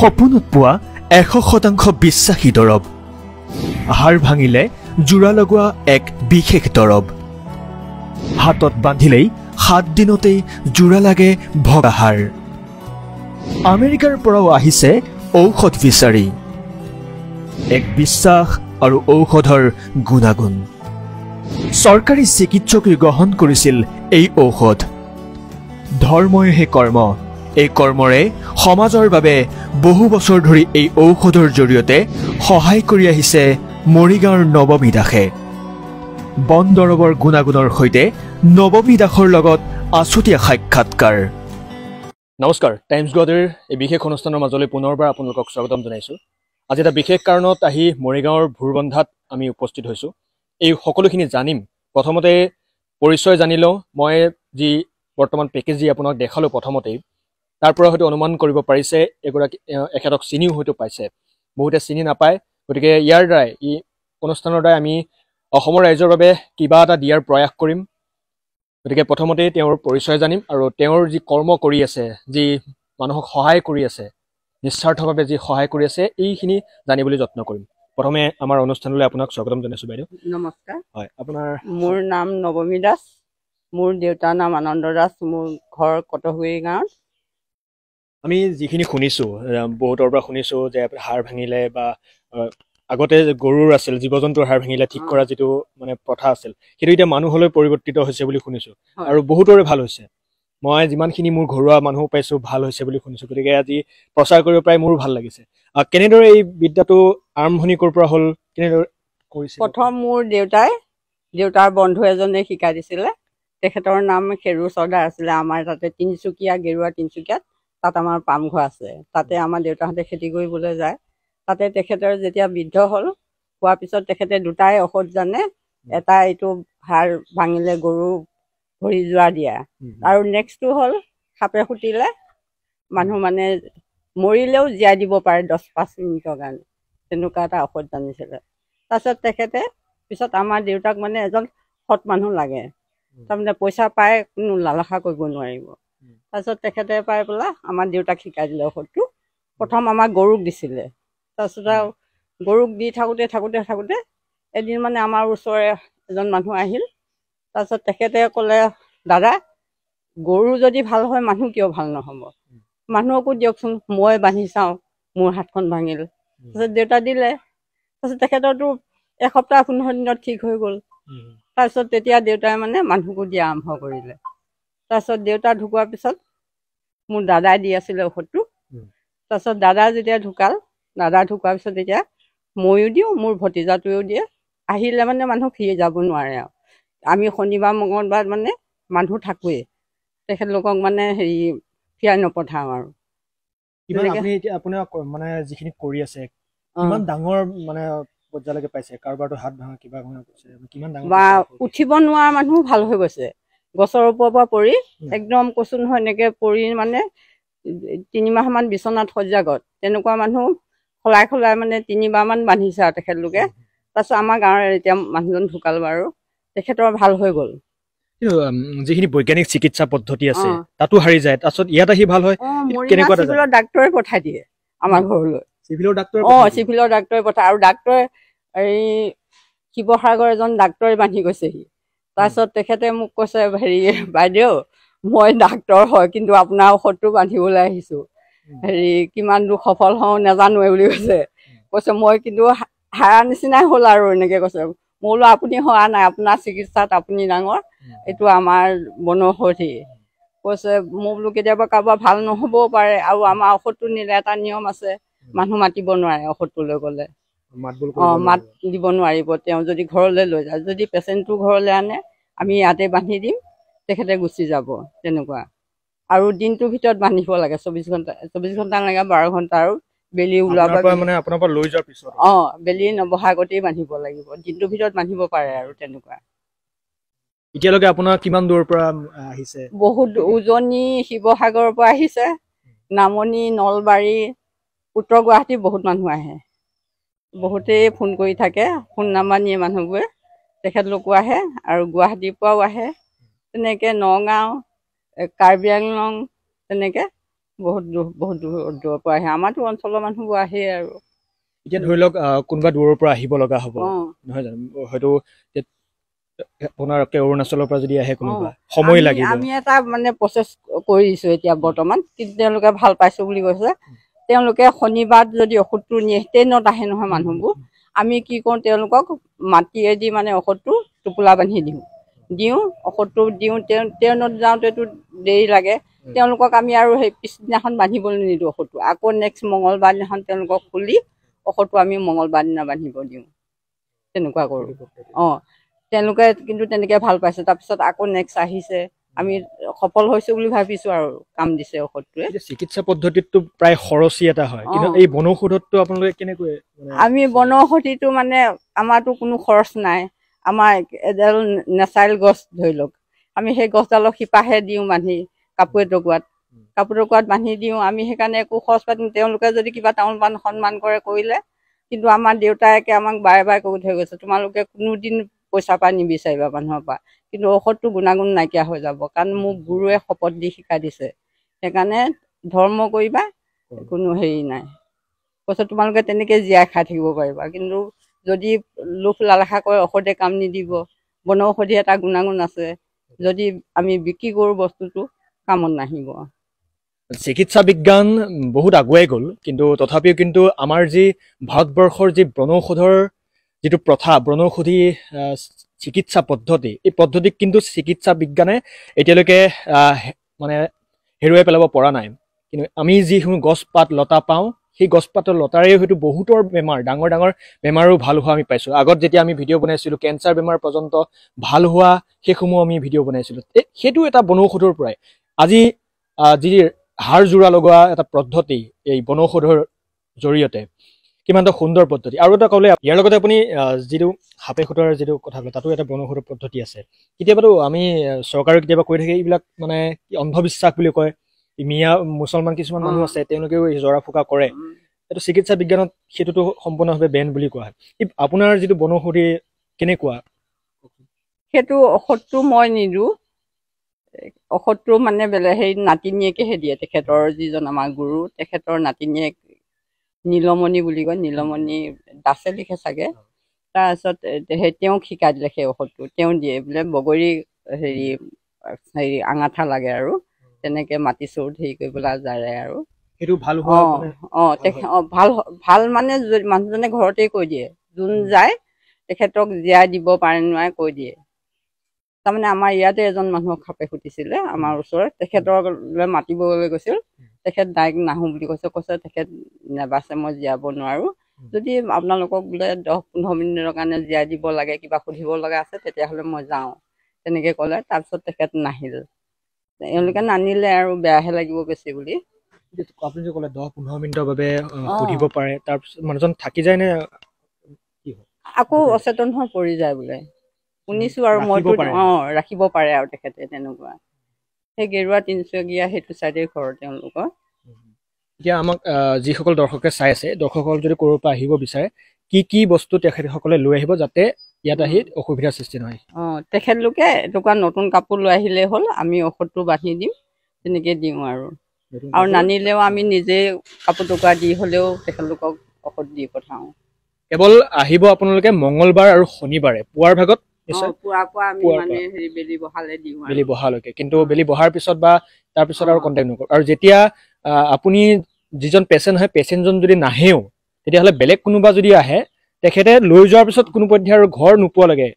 সপোনত পোৱা 100% বিশ্বাসী দৰৱ হাড় ভাঙিলে জোৰা লগোৱা এক বিশেষ দৰৱ হাতত বান্ধিলেই 7 দিনতেই জোৰা লাগে ভগা হাড় আমেৰিকাৰ পৰাও আহিছে ঔষধ বিচাৰি এক বিশ্বাস আৰু ঔষধৰ গুণাগুণ চৰকাৰী চিকিৎসকে গ্ৰহণ কৰিছিল এই ঔষধ ধৰ্মইহে কৰ্ম এই কৰ্মৰে সমাজৰ বাবে বহু বছৰ ধৰি এই ঔষধৰ জৰিয়তে সহায় কৰি আহিছে মৰিগাঁৱৰ নৱমী দাসে বন দৰৱৰ গুণাগুণৰ সৈতে নৱমী দাসৰ লগত আছুতীয়া সাক্ষাৎকাৰ নমস্কাৰ টাইমছ গুৱাহাটীৰ এই বিশেষ অনুষ্ঠানৰ মাজলৈ পুনৰবাৰ আপোনালোকক স্বাগতম জনাইছোঁ আজি এটা বিশেষ কাৰণত আহি মৰিগাঁৱৰ ভুৰবন্ধাত আমি উপস্থিত হৈছোঁ এই সকলোখিনি জানিম প্ৰথমতে পৰিচয় জানি লওঁ মই যি বৰ্তমান পেকেজ যি আপোনাক দেখালোঁ প্ৰথমতেই তাৰ পৰা হয়তো অনুমান কৰিব পাৰিছে এগৰাকী এখেতক চিনিও হয়তো পাইছে বহুতে চিনি নাপায় গতিকে ইয়াৰ দ্বাৰাই এই অনুষ্ঠানৰ দ্বাৰাই আমি অসমৰ ৰাইজৰ বাবে কিবা এটা দিয়াৰ প্ৰয়াস কৰিম গতিকে প্ৰথমতে তেওঁৰ পৰিচয় জানিম আৰু তেওঁৰ যি কৰ্ম কৰি আছে যি মানুহক সহায় কৰি আছে নিস্বাৰ্থভাৱে যি সহায় কৰি আছে এইখিনি জানিবলৈ যত্ন কৰিম প্ৰথমে আমাৰ অনুষ্ঠানলৈ আপোনাক স্বাগতম জনাইছোঁ বাইদেউ নমস্কাৰ হয় আপোনাৰ মোৰ নাম নৱমী দাস মোৰ দেউতাৰ নাম আনন্দ দাস মোৰ ঘৰ কটহুৰি গাঁৱত আমি যিখিনি শুনিছোঁ বহুতৰ পৰা শুনিছোঁ যে হাড় ভাঙিলে বা আগতে গৰুৰ আছিল জীৱ জন্তুৰ হাড় ভাঙিলে ঠিক কৰা যিটো মানে প্ৰথা আছিল সেইটো এতিয়া মানুহলৈ পৰিৱৰ্তিত হৈছে বুলি শুনিছোঁ আৰু বহুতৰে ভাল হৈছে মই যিমানখিনি মোৰ ঘৰুৱা মানুহ পাইছোঁ ভাল হৈছে বুলি শুনিছোঁ গতিকে আজি প্ৰচাৰ কৰিব পাই মোৰো ভাল লাগিছে কেনেদৰে এই বিদ্যাটো আৰম্ভণি ক'ৰ পৰা হ'ল কেনেদৰে কৰিছে প্ৰথম মোৰ দেউতাৰ বন্ধু এজনে শিকাই দিছিলে তেখেতৰ নাম খেৰু চৰ্দাৰ আছিলে আমাৰ তাতে তিনিচুকীয়া গেৰুৱা তিনিচুকীয়াত তাত আমাৰ পামঘৰ আছে তাতে আমাৰ দেউতাহঁতে খেতি কৰিবলৈ যায় তাতে তেখেতৰ যেতিয়া বৃদ্ধ হ'ল হোৱাৰ পিছত তেখেতে দুটাই ঔষধ জানে এটা এইটো হাড় ভাঙিলে গৰু ভৰি যোৰা দিয়া আৰু নেক্সটটো হ'ল সাপে খুটিলে মানুহ মানে মৰিলেও জীয়াই দিব পাৰে 10-5 মিনিটৰ কাৰণে তেনেকুৱা এটা ঔষধ জানিছিলে তাৰপিছত তেখেতে পিছত আমাৰ দেউতাক মানে এজন সৎ মানুহ লাগে তাৰমানে পইচা পাই কোনো লালসা কৰিব নোৱাৰিব তাৰপিছত তেখেতে পাই পেলাই আমাৰ দেউতাক শিকাই দিলে ঔষধটো প্ৰথম আমাক গৰুক দিছিলে তাৰপিছত আৰু গৰুক দি থাকোঁতে এদিন মানে আমাৰ ওচৰৰে এজন মানুহ আহিল তাৰপিছত তেখেতে ক'লে দাদা গৰু যদি ভাল হয় মানুহ কিয় ভাল নহ'ব মানুহকো দিয়কচোন মই বান্ধি চাওঁ মোৰ হাতখন ভাঙিল তাৰপিছত দেউতা দিলে তাৰপিছত তেখেতৰতো এসপ্তাহ 15 দিনত ঠিক হৈ গ'ল তাৰপিছত তেতিয়া দেউতাই মানে মানুহকো দিয়া আৰম্ভ কৰিলে তাৰপিছত দেউতা ঢুকোৱাৰ পিছত মোৰ দাদাই দি আছিলে ঔষধটো তাৰপিছত দাদা যেতিয়া ঢুকোৱাৰ পিছত এতিয়া ময়ো দিওঁ মোৰ ভতিজাটোৱেও দিয়ে আহিলে মানে মানুহ ফিৰি যাব নোৱাৰে আৰু আমি শনিবাৰ মঙলবাৰ মানে মানুহ থাকোৱেই তেখেতলোকক মানে হেৰি ফিৰাই নপঠাওঁ আৰু আপোনাৰ মানে যিখিনি কৰি আছে কিমান ডাঙৰ মানে পৰ্যায়লৈকে পাইছে কাৰোবাৰটো হাত ভাঙা কিবা কিমান ডাঙৰ বা উঠিব নোৱাৰা মানুহ ভাল হৈ গৈছে গছৰ ওপৰৰ পৰা পৰি একদম কৈছো নহয় এনেকে পৰি মানে 3 মাহমান বিচনাত সজ্জাগত তেনেকুৱা মানুহ খলাই মানে 3বাৰ মান বান্ধিছে আৰু তেখেতলোকে তাৰপিছত আমাৰ গাঁৱৰ এতিয়া মানুহজন ঢুকাল বাৰু তেখেতৰ ভাল হৈ গ'ল যিখিনি বৈজ্ঞানিক চিকিৎসা পদ্ধতি আছে তাতো হাৰি যায় তাৰপিছত ইয়াত আহি ভাল হয় কেনেকুৱা চিভিলৰ ডাক্তৰে পঠাই দিয়ে আমাৰ ঘৰলৈ চিভিলৰ ডাক্তৰে পঠায় আৰু ডাক্তৰে এই শিৱসাগৰ এজন ডাক্তৰে বান্ধি গৈছেহি তাৰপিছত তেখেতে মোক কৈছে হেৰি বাইদেউ মই ডাক্তৰ হয় কিন্তু আপোনাৰ ঔষধটো বান্ধিবলৈ আহিছোঁ হেৰি কিমান দূৰ সফল হওঁ নাজানোৱে বুলি কৈছে মই কিন্তু হাৰা নিচিনাই হ'ল আৰু এনেকৈ কৈছে মই বোলো আপুনি হোৱা নাই আপোনাৰ চিকিৎসাত আপুনি ডাঙৰ এইটো আমাৰ বনৌষধি কৈছে মই বোলো কেতিয়াবা কাৰোবাৰ ভাল নহ'বও পাৰে আৰু আমাৰ ঔষধটো নিলে এটা নিয়ম আছে মানুহ মাতিব নোৱাৰে ঔষধটো লৈ গ'লে মাত দিব নোৱাৰিব তেওঁ যদি ঘৰলৈ লৈ যায় যদি পেচেণ্টটো ঘৰলৈ আনে আমি ইয়াতে বান্ধি দিম তেখেতে গুচি যাব তেনেকুৱা আৰু দিনটোৰ ভিতৰত বান্ধিব লাগে 24 ঘণ্টা নালাগে 12 ঘণ্টা আৰু বেলি ওলোৱাৰ মানে আপোনাৰ পৰা লৈ যোৱাৰ পিছত বেলি নবহা আগতেই বান্ধিব লাগিব দিনটোৰ ভিতৰত বান্ধিব পাৰে আৰু তেনেকুৱা এতিয়ালৈকে আপোনাৰ কিমান দূৰৰ পৰা আহিছে বহুত উজনি শিৱসাগৰৰ পৰা আহিছে নামনি নলবাৰী উত্তৰ গুৱাহাটী বহুত মানুহ আহে বহুতেই ফোন কৰি থাকে ফোন নাম্বাৰ নিয়ে মানুহবোৰে তেখেতলোকো আহে আৰু গুৱাহাটীৰ পৰাও আহে তেনেকৈ নগাঁও কাৰ্বি আংলং তেনেকৈ বহুত দূৰৰ পৰা আহে, আমাৰতো অঞ্চলৰ মানুহবোৰ আহে আৰু। এতিয়া ধৰি লওক কোনোবা দূৰৰ পৰা আহিব লগা হ'ব অঁ নহয় জানো, হয়তো আপোনাৰ অৰুণাচলৰ পৰা যদি আহে কোনোবা সময় লাগিব। আমি এটা মানে প্ৰচেছ কৰি দিছোঁ এতিয়া বৰ্তমান, কিন্তু তেওঁলোকে ভাল পাইছোঁ বুলি কৈছে। তেওঁলোকে শনিবাৰ যদি ঔষধটো নিয়ে, ট্ৰেইনত আহে নহয় মানুহবোৰ, আমি কি কৰোঁ তেওঁলোকক মাটিয়েদি মানে ঔষধটো টোপোলা বান্ধি দিওঁ ঔষধটো দিওঁ। ট্ৰেইনত যাওঁতেতো দেৰি লাগে, তেওঁলোকক আমি আৰু সেই পিছদিনাখন বান্ধিবলৈ নিদিওঁ ঔষধটো, আকৌ নেক্সট মঙলবাৰ দিনাখন তেওঁলোকক খুলি ঔষধটো আমি মঙলবাৰ দিনা বান্ধিব দিওঁ, তেনেকুৱা কৰোঁ। অঁ তেওঁলোকে কিন্তু তেনেকৈ ভাল পাইছে। তাৰপিছত আকৌ নেক্সট আহিছে, আমি সফল হৈছোঁ বুলি ভাবিছোঁ আৰু কাম দিছে ঔষধটোৱে। চিকিৎসা পদ্ধতিটো প্ৰায় খৰচী এটা হয়, কিন্তু এই বনৌষধতো আপোনালোকে কেনেকৈ? আমি বনৌষধিটো মানে আমাৰতো কোনো খৰচ নাই, আমাৰ এডাল নেচাৰেল গছ ধৰি লওক, আমি সেই গছডালক শিপাহে দিওঁ বান্ধি কাপোৰ টকুৱাত বান্ধি দিওঁ। আমি সেইকাৰণে একো খৰচ পাতি, তেওঁলোকে যদি কিবা তামোল পাণ সন্মান কৰে কৰিলে, কিন্তু আমাৰ দেউতাকে আমাক বাৰে বাৰে কৈ থৈ গৈছে, তোমালোকে কোনোদিন পইচা পাই নিবিচাৰিবা মানুহৰ পৰা, কিন্তু ঔষধটো গুণাগুণ নাইকিয়া হৈ যাব। কাৰণ মোক গুৰুৱে শপত দি শিকাই দিছে, সেইকাৰণে ধৰ্ম কৰিবা, কোনো হেৰি নাই। কৈছে তোমালোকে তেনেকৈ জীয়াই খাই থাকিব পাৰিবা, কিন্তু যদি লোভ লালসা কৰে ঔষধে কাম নিদিব। বনৌষধি এটা গুণাগুণ আছে, যদি আমি বিক্ৰী কৰোঁ বস্তুটো কামত নাহিব। চিকিৎসা বিজ্ঞান বহুত আগুৱাই গ'ল, কিন্তু তথাপিও কিন্তু আমাৰ যি ভাৰতবৰ্ষৰ যি বনৌষধৰ যিটো প্ৰথা, বনৌষধি চিকিৎসা পদ্ধতি, এই পদ্ধতিক কিন্তু চিকিৎসা বিজ্ঞানে এতিয়ালৈকে মানে হেৰুৱাই পেলাব পৰা নাই। কিন্তু আমি যিসমূহ গছ পাত লতা পাওঁ, সেই গছপাতৰ লতাৰে হয়তো বহুতৰ বেমাৰ, ডাঙৰ ডাঙৰ বেমাৰো ভাল হোৱা আমি পাইছোঁ। আগত যেতিয়া আমি ভিডিঅ' বনাইছিলোঁ কেঞ্চাৰ বেমাৰ পৰ্যন্ত ভাল হোৱা, সেইসমূহ আমি ভিডিঅ' বনাইছিলোঁ, সেইটো এটা বনৌষধৰ পৰাই। আজি যি হাড় জোৰা লগোৱা এটা পদ্ধতি, এই বনৌষধৰ জৰিয়তে কিমানটা সুন্দৰ পদ্ধতি। আৰু এটা ক'লে ইয়াৰ লগতে আপুনি যিটো সাপে খুটোৱাৰ যিটো কথা ক'লে, তাতো এটা বনৌষধৰ পদ্ধতি আছে। কেতিয়াবাতো আমি চৰকাৰে কেতিয়াবা কৈ থাকে এইবিলাক মানে অন্ধবিশ্বাস বুলি কয়, মিয়া মুছলমান কিছুমান মানুহ আছে, তেওঁলোকেও জৰা ফুকা কৰে। এইটো চিকিৎসা বিজ্ঞানত সেইটোতো সম্পূৰ্ণভাৱে বেন বুলি কোৱা হয়। আপোনাৰ যিটো বনৌষধি কেনেকুৱা? সেইটো ঔষধটো মই নিদিওঁ, ঔষধটো মানে বেলেগ সেই নাতিনীয়েকেহে দিয়ে। তেখেতৰ যিজন আমাৰ গুৰু, তেখেতৰ নাতিনীয়েক নীলমণি বুলি কয়, নীলমণি দাসে লিখে চাগে। তাৰপিছত সেই তেওঁক শিকাই দিলে সেই ঔষধটো, তেওঁ দিয়ে বোলে বগৰী হেৰি আঙাঠা লাগে আৰু তেনেকৈ মাটি চৰুত হেৰি কৰি পেলাই জাৰে আৰু সেইটো ভাল ভাল মানে মানুহজনে ঘৰতেই কৈ দিয়ে, যোন যায় তেখেতক জীয়াই দিব পাৰে নোৱাৰে কৈ দিয়ে। তাৰমানে আমাৰ ইয়াতে এজন মানুহক সাপে খুটিছিলে আমাৰ ওচৰত, তেখেতলৈ মাতিবলৈ গৈছিল, তেখেত ডাইৰেক্ট নাহোঁ বুলি কৈছে তেখেত নেবাচে, মই জীয়াব নোৱাৰোঁ, যদি আপোনালোকক বোলে 10-15 মিনিটৰ কাৰণে জীয়াই দিব লাগে, কিবা সুধিব লগা আছে, তেতিয়াহ'লে মই যাওঁ, তেনেকৈ ক'লে। তাৰপিছত তেখেত নাহিল, এওঁলোকে নানিলে আৰু বেয়াহে লাগিব বেছি বুলি। আপুনি যে ক'লে 10-15 মিনিটৰ বাবে সুধিব পাৰে, তাৰপিছত মানুহজন থাকি যায় নে আকৌ অচেতন হৈ পৰি যায় বোলে, শুনিছোঁ আৰু মইতো ৰাখিব পাৰে আৰু তেখেতে তেনেকুৱা। সেই গেৰুৱা তিনিচুকীয়া সেইটো চাইডে ঘৰ তেওঁলোকৰ। এতিয়া আমাক যিসকল দৰ্শকে চাই আছে, দৰ্শকসকল যদি ক'ৰবাৰ পৰা আহিব বিচাৰে, কি কি বস্তু তেখেতসকলে লৈ আহিব যাতে ইয়াত আহি অসুবিধাৰ সৃষ্টি নহয়? তেখেতলোকে এটুকুৰা নতুন কাপোৰ লৈ আহিলেই হ'ল, আমি ঔষধটো বান্ধি দিম, তেনেকৈ দিওঁ আৰু নানিলেও আমি নিজে কাপোৰ টুকুৰা দি হ'লেও তেখেতলোকক ঔষধ দি পঠাওঁ। কেৱল আহিব আপোনালোকে মঙলবাৰ আৰু শনিবাৰে পুৱাৰ ভাগত, বেলি বহালৈকে, কিন্তু বেলি বহাৰ পিছত বা তাৰপিছত আৰু কণ্টেক্ট নকৰোঁ। আৰু যেতিয়া আপুনি যিজন পেচেণ্ট হয়, পেচেণ্টজন যদি নাহেও, তেতিয়াহ'লে বেলেগ কোনোবা যদি আহে, তেখেতে লৈ যোৱাৰ পিছত কোনো পধ্যে আৰু ঘৰ নোপোৱালৈকে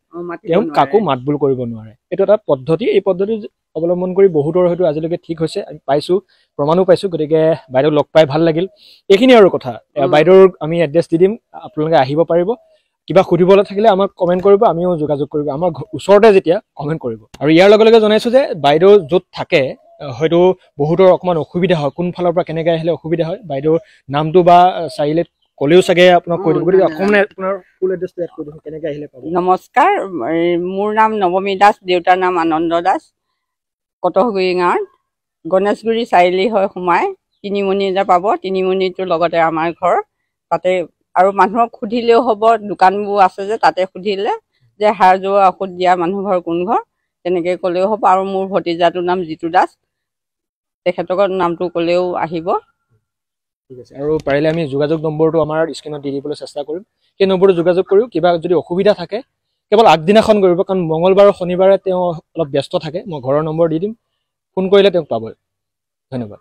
তেওঁ কাকো মাত বোল কৰিব নোৱাৰে। এইটো এটা পদ্ধতি, এই পদ্ধতি অৱলম্বন কৰি বহুতৰ হয়তো আজিলৈকে ঠিক হৈছে, আমি পাইছোঁ, প্ৰমাণো পাইছোঁ। গতিকে বাইদেউক লগ পাই ভাল লাগিল। এইখিনি আৰু কথা, বাইদেউৰ আমি এড্ৰেছ দি দিম, আপোনালোকে আহিব পাৰিব। কিবা সুধিবলৈ থাকিলে আমাক কমেণ্ট কৰিব, আমিও যোগাযোগ কৰিব, আমাৰ ওচৰতে যেতিয়া কমেণ্ট কৰিব। আৰু ইয়াৰ লগে লগে জনাইছোঁ যে বাইদেউ য'ত থাকে হয়তো বহুতৰ অকণমান অসুবিধা হয়, কোনফালৰ পৰা কেনেকৈ আহিলে অসুবিধা হয়, বাইদেউৰ নামটো বা চাৰিআলিত ক'লেও চাগে আপোনাক কৈ দিব। গতিকে অকণমান আপোনাৰ ফুল এড্ৰেছটো এড কৰি দিম, কেনেকৈ আহিলে পাব। নমস্কাৰ, মোৰ নাম নৱমী দাস, দেউতাৰ নাম আনন্দ দাস, কটহগুৰি গাঁৱত গণেশগুৰি চাৰিআলি হৈ সোমাই তিনিমণি এটা পাব, তিনিমণিটোৰ লগতে আমাৰ ঘৰ। তাতে আৰু মানুহক সুধিলেও হ'ব, দোকানবোৰ আছে যে তাতে সুধিলে যে হাড় জোৰা ঔষধ দিয়া মানুহ ঘৰ কোন ঘৰ, তেনেকৈ ক'লেও হ'ব। আৰু মোৰ ভতিজাটোৰ নাম জিতু দাস, তেখেতৰ নামটো ক'লেও আহিব। ঠিক আছে, আৰু পাৰিলে আমি যোগাযোগ নম্বৰটো আমাৰ স্ক্ৰীনত দি দিবলৈ চেষ্টা কৰিম। সেই নম্বৰটো যোগাযোগ কৰিও কিবা যদি অসুবিধা থাকে কেৱল আগদিনাখন কৰিব, কাৰণ মঙলবাৰ আৰু শনিবাৰে তেওঁ অলপ ব্যস্ত থাকে। মই ঘৰৰ নম্বৰ দি দিম, ফোন কৰিলে তেওঁক পাবই। ধন্যবাদ।